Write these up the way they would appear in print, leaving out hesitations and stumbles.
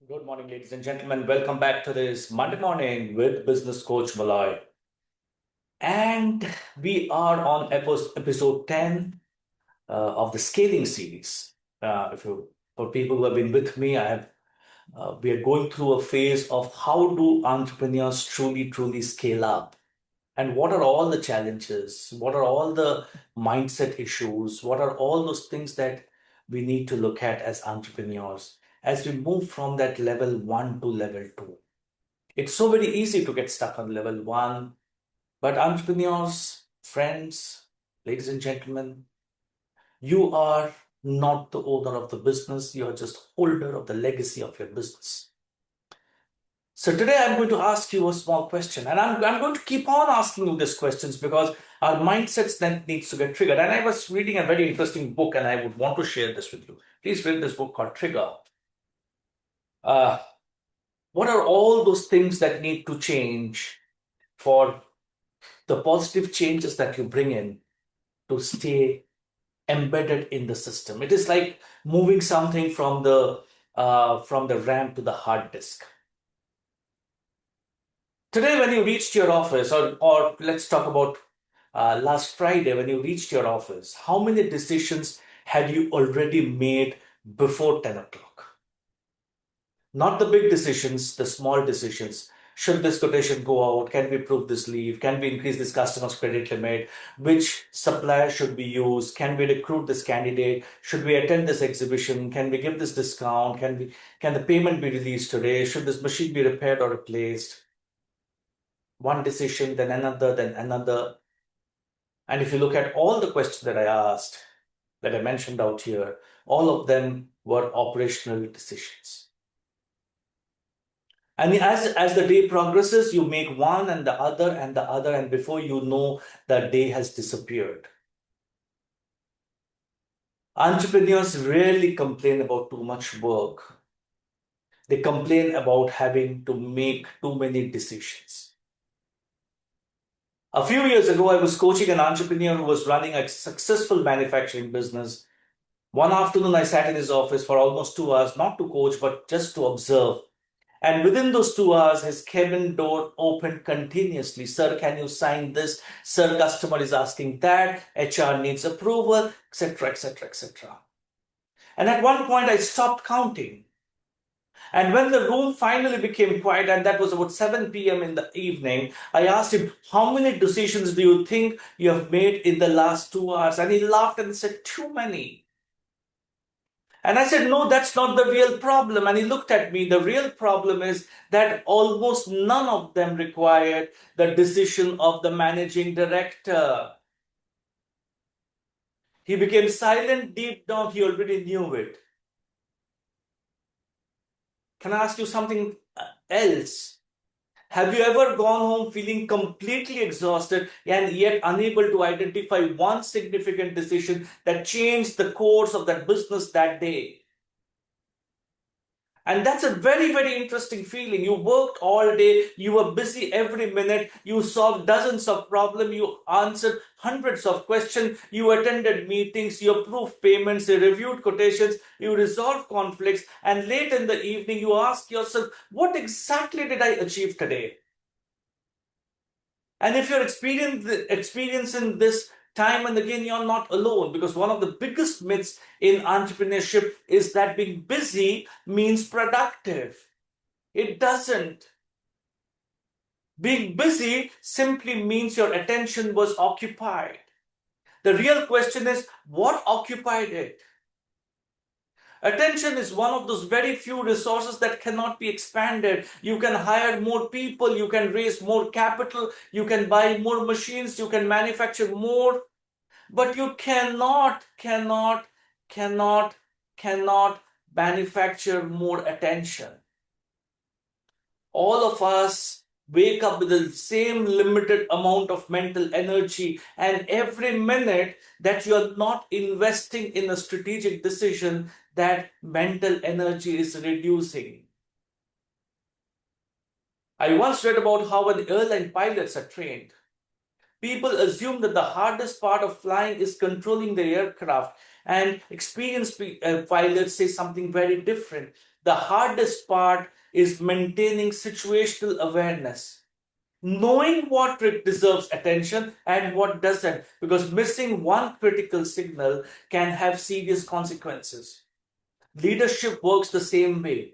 Good morning, ladies and gentlemen. Welcome back to this Monday morning with business coach Moloy. And we are on episode 10 of the scaling series. For people who have been with me, we are going through a phase of how do entrepreneurs truly scale up? And what are all the challenges? What are all the mindset issues? What are all those things that we need to look at as entrepreneurs as we move from that level one to level two? It's so very easy to get stuck on level one, but entrepreneurs, friends, ladies and gentlemen, you are not the owner of the business. You are just holder of the legacy of your business. So today I'm going to ask you a small question, and I'm going to keep on asking you these questions because our mindsets then needs to get triggered. And I was reading a very interesting book, and I would want to share this with you. Please read this book called Trigger. Uh, what are all those things that need to change for the positive changes that you bring in to stay embedded in the system? It is like moving something from the RAM to the hard disk. Today, when you reached your office, or let's talk about last Friday, when you reached your office, how many decisions had you already made before 10 o'clock? Not the big decisions, the small decisions. Should this quotation go out? Can we approve this leave? Can we increase this customer's credit limit? Which supplier should be used? Can we recruit this candidate? Should we attend this exhibition? Can we give this discount? Can the payment be released today? Should this machine be repaired or replaced? One decision, then another, then another. And if you look at all the questions that I asked, that I mentioned out here, all of them were operational decisions. And as the day progresses, you make one and the other and the other, and before you know, the day has disappeared. Entrepreneurs rarely complain about too much work. They complain about having to make too many decisions. A few years ago, I was coaching an entrepreneur who was running a successful manufacturing business. One afternoon, I sat in his office for almost 2 hours, not to coach, but just to observe. And within those 2 hours, his cabin door opened continuously. Sir, can you sign this? Sir, customer is asking that. HR needs approval, etc., etc., etc. And at one point, I stopped counting. And when the room finally became quiet, and that was about 7 p.m. in the evening, I asked him, how many decisions do you think you have made in the last 2 hours? And he laughed and said, too many. And I said, no, that's not the real problem. And he looked at me. The real problem is that almost none of them required the decision of the managing director. He became silent deep down. He already knew it. Can I ask you something else? Have you ever gone home feeling completely exhausted and yet unable to identify one significant decision that changed the course of that business that day? And that's a very interesting feeling. You worked all day, you were busy every minute, you solved dozens of problems, you answered hundreds of questions, you attended meetings, you approved payments, you reviewed quotations, you resolved conflicts, and late in the evening you ask yourself, what exactly did I achieve today? And if you're experiencing this time and again, you're not alone, because one of the biggest myths in entrepreneurship is that being busy means productive. It doesn't. Being busy simply means your attention was occupied. The real question is, what occupied it? Attention is one of those very few resources that cannot be expanded. You can hire more people, you can raise more capital, you can buy more machines, you can manufacture more, but you cannot manufacture more attention. All of us wake up with the same limited amount of mental energy, and every minute that you're not investing in a strategic decision, that mental energy is reducing. I once read about how an airline pilots are trained. People assume that the hardest part of flying is controlling the aircraft. And experienced pilots say something very different. The hardest part is maintaining situational awareness, knowing what deserves attention and what doesn't, because missing one critical signal can have serious consequences. Leadership works the same way.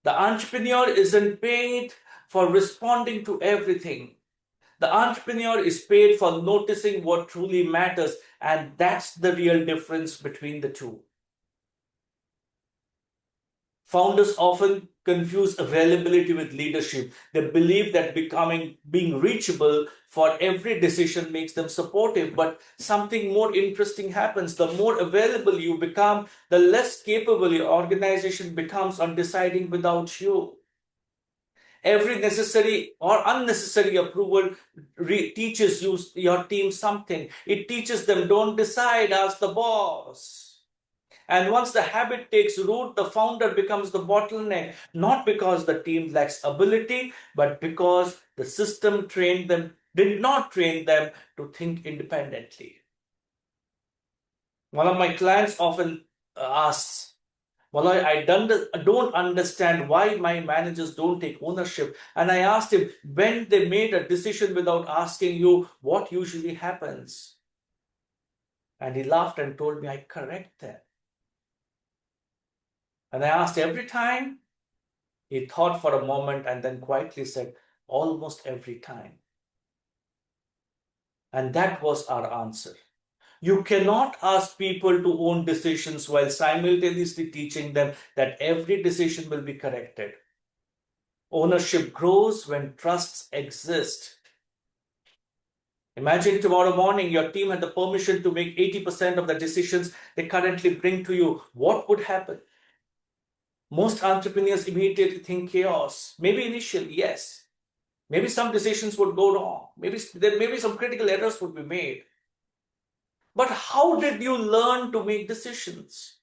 The entrepreneur isn't paid for responding to everything. The entrepreneur is paid for noticing what truly matters, and that's the real difference between the two. Founders often confuse availability with leadership. They believe that being reachable for every decision makes them supportive, but something more interesting happens. The more available you become, the less capable your organization becomes on deciding without you. Every necessary or unnecessary approval teaches your team something. It teaches them, don't decide, ask the boss. And once the habit takes root, the founder becomes the bottleneck, not because the team lacks ability, but because the system did not train them to think independently. One of my clients often asks, well, I don't understand why my managers don't take ownership. And I asked him, when they made a decision without asking you, what usually happens? And he laughed and told me, I correct them. And I asked, every time? He thought for a moment and then quietly said, almost every time. And that was our answer. You cannot ask people to own decisions while simultaneously teaching them that every decision will be corrected. Ownership grows when trusts exist. Imagine tomorrow morning your team had the permission to make 80% of the decisions they currently bring to you. What would happen? Most entrepreneurs immediately think chaos. Maybe initially, yes. Maybe some decisions would go wrong. Maybe some critical errors would be made. But how did you learn to make decisions?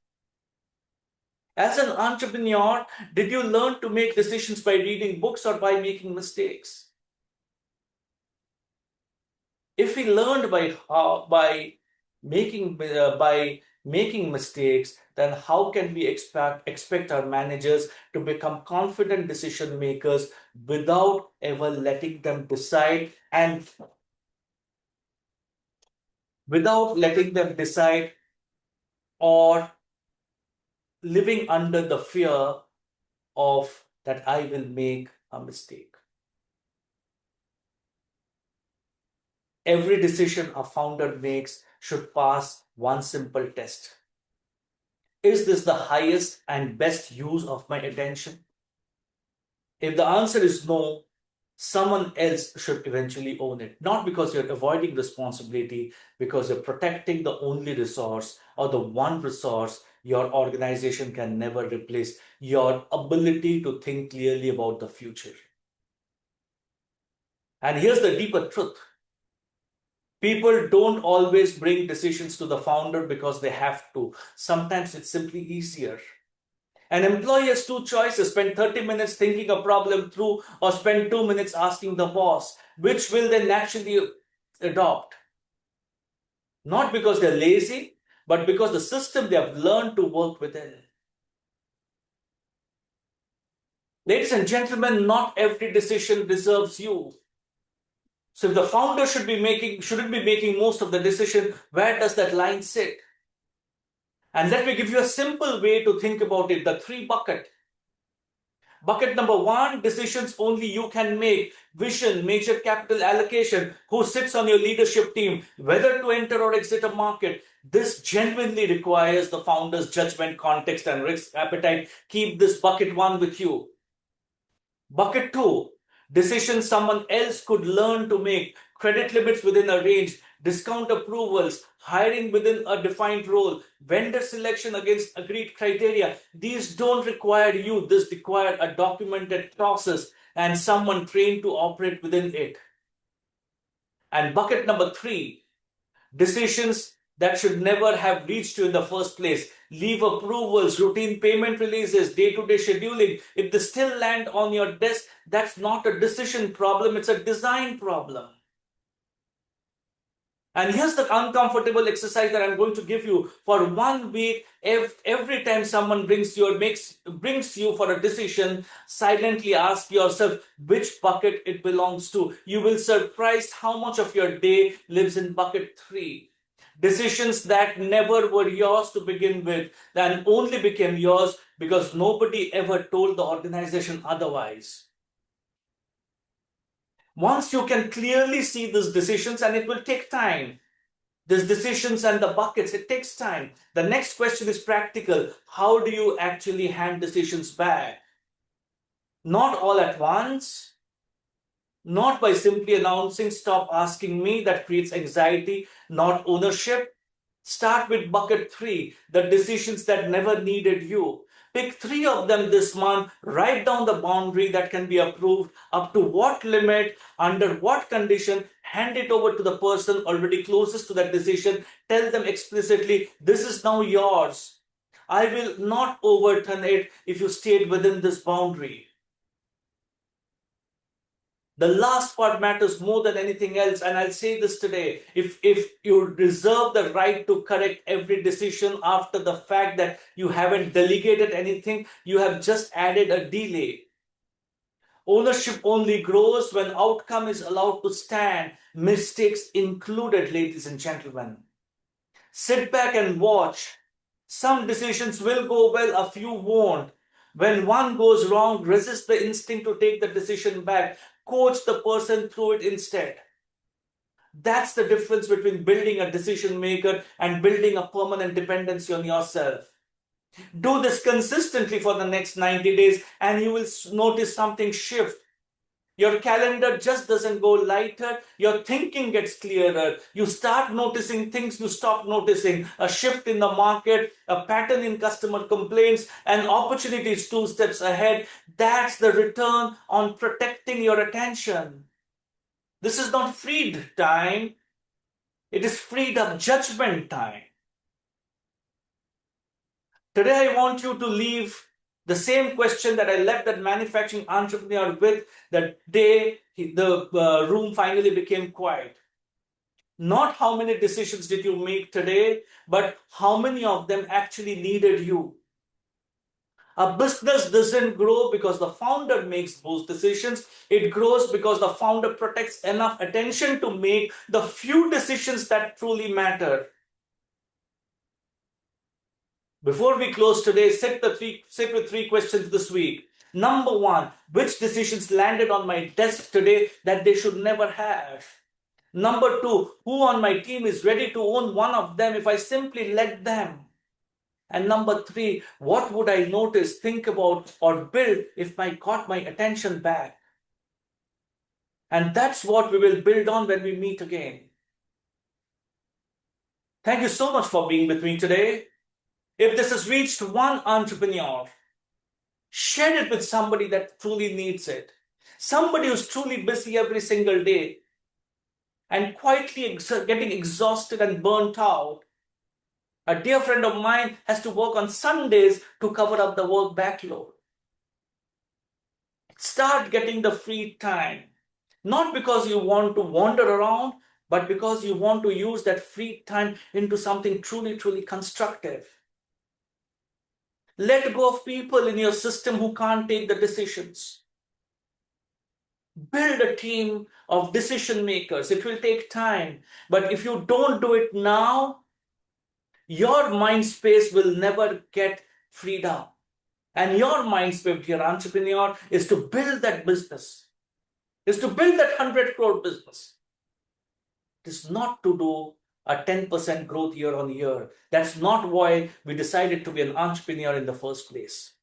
As an entrepreneur, did you learn to make decisions by reading books or by making mistakes? If we learned by making mistakes, then how can we expect our managers to become confident decision makers without ever letting them decide and without letting them decide or living under the fear of that I will make a mistake? Every decision a founder makes should pass one simple test. Is this the highest and best use of my attention? If the answer is no, someone else should eventually own it. Not because you're avoiding responsibility, because you're protecting the only resource or the one resource your organization can never replace, your ability to think clearly about the future. And here's the deeper truth. People don't always bring decisions to the founder because they have to. Sometimes it's simply easier. An employee has two choices: spend 30 minutes thinking a problem through or spend 2 minutes asking the boss. Which will they naturally adopt? Not because they're lazy, but because the system they have learned to work within. Ladies and gentlemen, not every decision deserves you. So if the founder shouldn't be making most of the decision, where does that line sit? And let me give you a simple way to think about it. The three bucket. Bucket number one, decisions only you can make. Vision, major capital allocation, who sits on your leadership team, whether to enter or exit a market. This genuinely requires the founder's judgment, context, and risk appetite. Keep this bucket one with you. Bucket two, decisions someone else could learn to make. Credit limits within a range, discount approvals, hiring within a defined role, vendor selection against agreed criteria. These don't require you. This requires a documented process and someone trained to operate within it. And bucket number three, decisions that should never have reached you in the first place. Leave approvals, routine payment releases, day-to-day scheduling. If they still land on your desk, that's not a decision problem, it's a design problem. And here's the uncomfortable exercise that I'm going to give you for 1 week. Every time someone brings you for a decision, silently ask yourself which bucket it belongs to. You will surprised how much of your day lives in bucket three. Decisions that never were yours to begin with, and only became yours because nobody ever told the organization otherwise. Once you can clearly see these decisions, and it will take time, these decisions and the buckets, it takes time. The next question is practical. How do you actually hand decisions back? Not all at once, not by simply announcing, stop asking me, that creates anxiety, not ownership. Start with bucket three, the decisions that never needed you. Pick three of them this month. Write down the boundary that can be approved, up to what limit, under what condition. Hand it over to the person already closest to that decision. Tell them explicitly, this is now yours. I will not overturn it if you stayed within this boundary. The last part matters more than anything else, and I'll say this today. If you reserve the right to correct every decision after the fact that you haven't delegated anything, you have just added a delay. Ownership only grows when outcome is allowed to stand, mistakes included, ladies and gentlemen. Sit back and watch. Some decisions will go well, a few won't. When one goes wrong, resist the instinct to take the decision back. Coach the person through it instead. That's the difference between building a decision maker and building a permanent dependency on yourself. Do this consistently for the next 90 days and you will notice something shift. Your calendar just doesn't go lighter. Your thinking gets clearer. You start noticing things you stop noticing. A shift in the market, a pattern in customer complaints, and opportunities 2 steps ahead. That's the return on protecting your attention. This is not freed time. It is freed up judgment time. Today, I want you to leave the same question that I left that manufacturing entrepreneur with the day the room finally became quiet. Not how many decisions did you make today, but how many of them actually needed you. A business doesn't grow because the founder makes those decisions. It grows because the founder protects enough attention to make the few decisions that truly matter. Before we close today, sit with three questions this week. Number one, which decisions landed on my desk today that they should never have? Number two, who on my team is ready to own one of them if I simply let them? And number three, what would I notice, think about, or build if I got my attention back? And that's what we will build on when we meet again. Thank you so much for being with me today. If this has reached one entrepreneur, share it with somebody that truly needs it. Somebody who's truly busy every single day and quietly getting exhausted and burnt out. A dear friend of mine has to work on Sundays to cover up the work backlog. Start getting the free time. Not because you want to wander around, but because you want to use that free time into something truly, truly constructive. Let go of people in your system who can't take the decisions. Build a team of decision makers. It will take time. But if you don't do it now, your mind space will never get freed up. And your mind space, dear entrepreneur, is to build that business, is to build that 100 crore business. It is not to do a 10% growth year on year. That's not why we decided to be an entrepreneur in the first place.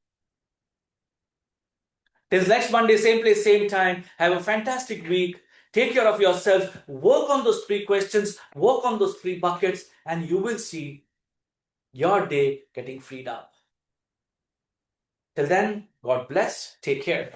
Till next Monday, same place, same time. Have a fantastic week. Take care of yourself. Work on those three questions. Work on those three buckets, and you will see your day getting freed up. Till then, God bless. Take care.